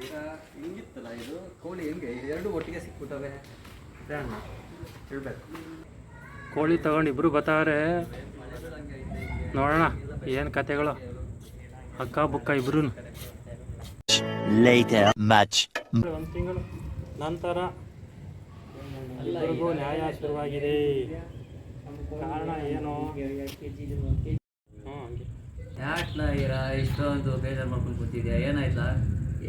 ಈಗ ಹಿಂಗಿತ್ತಲ್ಲ ಇದು ಕೋಳಿ ಹೆಂಗೆ ಎರಡು ಒಟ್ಟಿಗೆ ಸಿಕ್ಬಿಟ್ಟವೆ ಅಣ್ಣ ಹೇಳ್ಬೇಕು. ಕೋಳಿ ತಗೊಂಡು ಇಬ್ರು ಬರ್ತಾವ್ರೆ, ನೋಡೋಣ ಏನು ಕತೆಗಳು. ಅಕ್ಕ ಬುಕ್ಕ ಇಬ್ರು. ಒಂದು ತಿಂಗಳು ನಂತರ ಎಲ್ಲರಿಗೂ ನ್ಯಾಯ ಶುರುವಾಗಿದೆ. ಕಾರಣ ಏನು? ಹಂಗೆ ಯಾಟ್ಲ ಇರ ಇಷ್ಟೊಂದು ಬೇಜಾರು ಮಾಡ್ಕೊಂಡು ಕೂತಿದ್ಯಾ? ಏನಾಯ್ತಾ?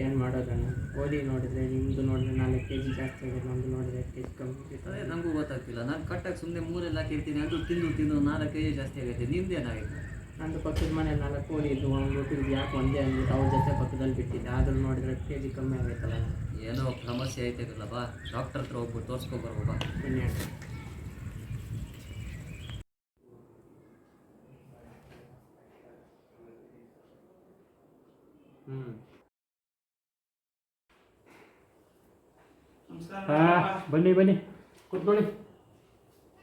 ಏನು ಮಾಡೋದಣ್ಣ, ಕೋಳಿ ನೋಡಿದ್ರೆ ನಿಮ್ಮದು ನೋಡಿದ್ರೆ 4 kg ಜಾಸ್ತಿ ಆಗಿದೆ, ನಮ್ಮದು ನೋಡಿದ್ರೆ 8 kg ಕಮ್ಮಿ ಆಗಿದೆ. ಅದೇ ನಮಗೂ ಗೊತ್ತಾಗ್ತಿಲ್ಲ. ನಾನು ಕಟ್ಟಾಗಿ ಸುಮ್ಮನೆ 3 ಹಾಕಿರ್ತೀನಿ, ಅದು ತಿಂದು 4 kg ಜಾಸ್ತಿ ಆಗೈತೆ. ನಿಮ್ದೇನಾಗೈತೆ? ನಂದು ಪಕ್ಕದ ಮನೇಲಿ 4 ಕೋಳಿ ಇದ್ದು ಅಂದ್ಬಿಟ್ಟು ಯಾಕೆ ಒಂದೇ ಅಂದ್ಬಿಟ್ಟು ಅವ್ರ ಜೊತೆ ಪಕ್ಕದಲ್ಲಿ ಬಿಟ್ಟಿದ್ದೆ. ಆದರೂ ನೋಡಿದ್ರೆ 8 kg ಕಮ್ಮಿ ಆಗೈತಲ್ಲ. ಏನೋ ಸಮಸ್ಯೆ ಐತೆಗಲ್ಲ, ಬಾ ಡಾಕ್ಟರ್ ಹತ್ರ ಹೋಗ್ಬಿಟ್ಟು ತೋರಿಸ್ಕೊಬರ್ಬೋ ಬಾ. ಪುಣ್ಯ. ಬನ್ನಿ ಬನ್ನಿ ಕೂತ್ಕೊಳ್ಳಿ.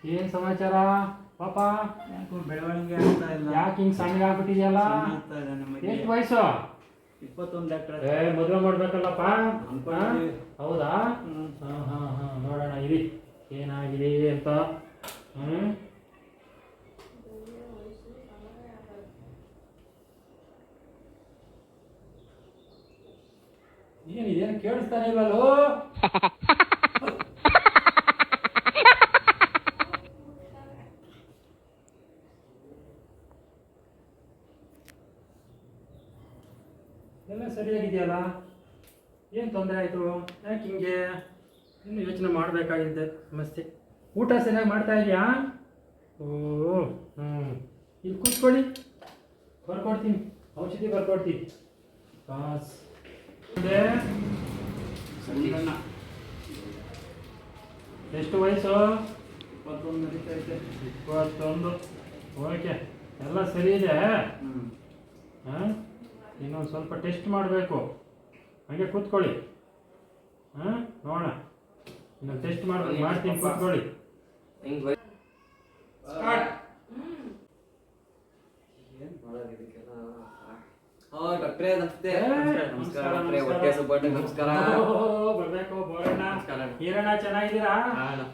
ಏನು ಸಮಾಚಾರ ಪಾಪ? ಬೆಳವಣಿಗೆ ಆಗ್ತಾ ಇಲ್ಲ. ಯಾಕೆ ಹಿಂಗೆ ಸಣ್ಣ ಆಗ್ಬಿಟ್ಟಿದೆಯಲ್ಲ? ಎಷ್ಟು ವಯಸ್ಸು? 21. ಮದುವೆ ಮಾಡ್ಬೇಕಲ್ಲಪ್ಪ. ಹೌದಾ? ನೋಡೋಣ ಇರಿ ಏನಾಗಿದೆ ಅಂತ. ಏನಿದೇನು ಕೇಳಿಸ್ತಾನೆ ಇಲ್ಲಲ್ಲೋ? ಎಲ್ಲ ಸರಿಯಾಗಿದೆಯಲ್ಲ? ಏನು ತೊಂದರೆ ಆಯಿತು? ಯಾಕೆ ಹಿಂಗೆ? ಇನ್ನು ಯೋಚನೆ ಮಾಡಬೇಕಾಗಿದ್ದೆ ಸಮಸ್ಯೆ. ಊಟ ಸರಿಯಾಗಿ ಮಾಡ್ತಾ ಇದೆಯಾ? ಇಲ್ಲಿ ಕೂತ್ಕೊಳ್ಳಿ, ಬರ್ಕೊಡ್ತೀನಿ, ಔಷಧಿ ಬರ್ಕೊಡ್ತೀನಿ. ಕಾಸ್ ಎಷ್ಟು ವಯಸ್ಸು? 21 ನಡೀತೈತೆ. 21. ಓಕೆ, ಎಲ್ಲ ಸರಿ ಇದೆ. ಹಾಂ, ಇನ್ನೊಂದು ಸ್ವಲ್ಪ ಟೆಸ್ಟ್ ಮಾಡಬೇಕು. ಹಾಗೆ ಕೂತ್ಕೊಳ್ಳಿ. ಹಾಂ, ನೋಡೋಣ. ಇನ್ನೊಂದು ಟೆಸ್ಟ್ ಮಾಡ್ತೀನಿ, ಕೂತ್ಕೊಳ್ಳಿ. ಡಾಕ್ಟ್ರೇ ನಮಸ್ತೆ. ನಮಸ್ಕಾರ ಡಾಕ್ಟ್ರೇ. ಹೊಟ್ಟೆ ಸುಬ್ಬಣ್ಣ ನಮಸ್ಕಾರ. ಬರ್ಬೇಕು ಬೋರಣ್ಣ. ಹೀರಣ್ಣ ಚೆನ್ನಾಗಿದ್ದೀರಾ?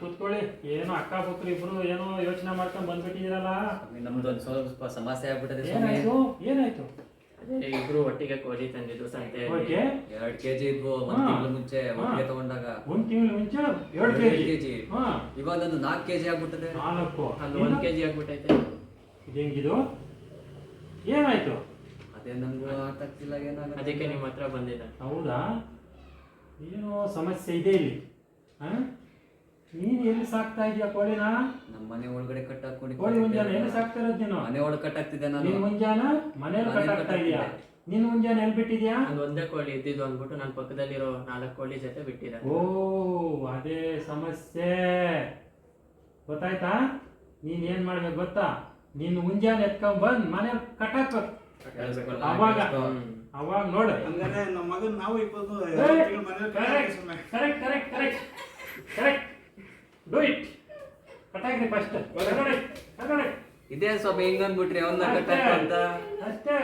ಕೂತ್ಕೊಳ್ಳಿ. ಏನೋ ಅಕ್ಕ ಪುತ್ರ ಇಬ್ರು ಏನೋ ಯೋಚನೆ ಮಾಡ್ಕೊಂಡು ಬಂದ್ಬಿಟ್ಟಿದ್ದೀರಲ್ಲ? ನಮ್ದು ಒಂದು ಸ್ವಲ್ಪ ಸಮಸ್ಯೆ ಆಗ್ಬಿಟ್ಟಿದೆ. ಏನಾಯ್ತು? ಏನಾಯ್ತು? ಇಬ್ರು ಒಟ್ಟಿಗೆ ಕೋಳಿ ತಂದಿದ್ರು ಸಂತೆ. 2 kg ಇದ್ವು ಒಂದು ತಿಂಗಳ ಮುಂಚೆ ಒಟ್ಟಿಗೆ ತಗೊಂಡಾಗ. 1 ತಿಂಗಳ ಮುಂಚೆ 2 kg. ಇವಾಗ ನಂದು 4 kg ಆಗ್ಬಿಟ್ಟಿದೆ. 4. ಅದು 1 kg ಆಗ್ಬಿಟ್ಟೈತೆ. ಇದೇಂಗಿದು? ಏನಾಯ್ತು? ಅದೇ ನಮ್ಗೂ ಅರ್ಥ ಆಗ್ತಿಲ್ಲ ಏನಾಗುತ್ತೆ. ಅದಕ್ಕೆ ನಿಮ್ಮ ಹತ್ರ ಬಂದಿದ್ದೆ. ಹೌದಾ? ಏನೋ ಸಮಸ್ಯೆ ಇದೆ ಇಲ್ಲಿ. ನೀನು ಎಲ್ಲಿ ಸಾಕ್ತಾ ಇದೀಯ ಕೋಳಿನ? ನಮ್ಮ ಮನೆ ಒಳಗಡೆ ಕಟ್ಟಾಕೊಂಡು ಕೋಳಿ ಮುಂಜಾನೆ ಎಲ್ಲಿ ಸಾಕ್ತಾ ಇರೋದು ನೀನು? ಮನೆ ಒಳಗೆ ಕಟ್ಟಾಗ್ತಿದ್ದೆ ನಾನು. ನೀನು ಮುಂಜಾನೆ ಮನೇಲಿ ಕಟ್ಟಾಗ್ತಾ ಇದೀಯಾ? ನೀನು ಮುಂಜಾನೆ ಎಲ್ಲಿ ಬಿಟ್ಟಿದ್ಯಾ? ಒಂದು ಒಂದೇ ಕೋಳಿ ಇದ್ದಿದ್ದು ಅಂದ್ಬಿಟ್ಟು ನಾನು ಪಕ್ಕದಲ್ಲಿರೋ 4 ಕೋಳಿ ಜೊತೆ ಬಿಟ್ಟಿದ್ದೆ. ಓ, ಅದೇ ಸಮಸ್ಯೆ ಗೊತ್ತಾಯ್ತಾ? ನೀನ್ ಏನ್ ಮಾಡ್ಬೇಕು ಗೊತ್ತಾ? ನೀನು ಮುಂಜಾನೆ ಎತ್ಕೊಂಡ್ ಬಂದ್ ಮನೇಲಿ ಕಟ್ಟಾಕ್ಬೇಕು. ಅವಾಗ ನೋಡು. ಹಂಗಾರೆ ನಮ್ಮ ಮಗನ್ ನಾವು 20 ಕರೆಕ್ಟ್ ಡೂ ಇಟ್. ಕಟ್ಟಾಕ್ರಿ ಫಸ್ಟ್. ಇದೇ ಸ್ವಲ್ಪ ಹಿಂಗ್ ಅಂದ್ಬಿಟ್ರಿ ಅವನ್ನ ಕಟ್ಟಾಕ ಅಂತ ಅಷ್ಟೇ.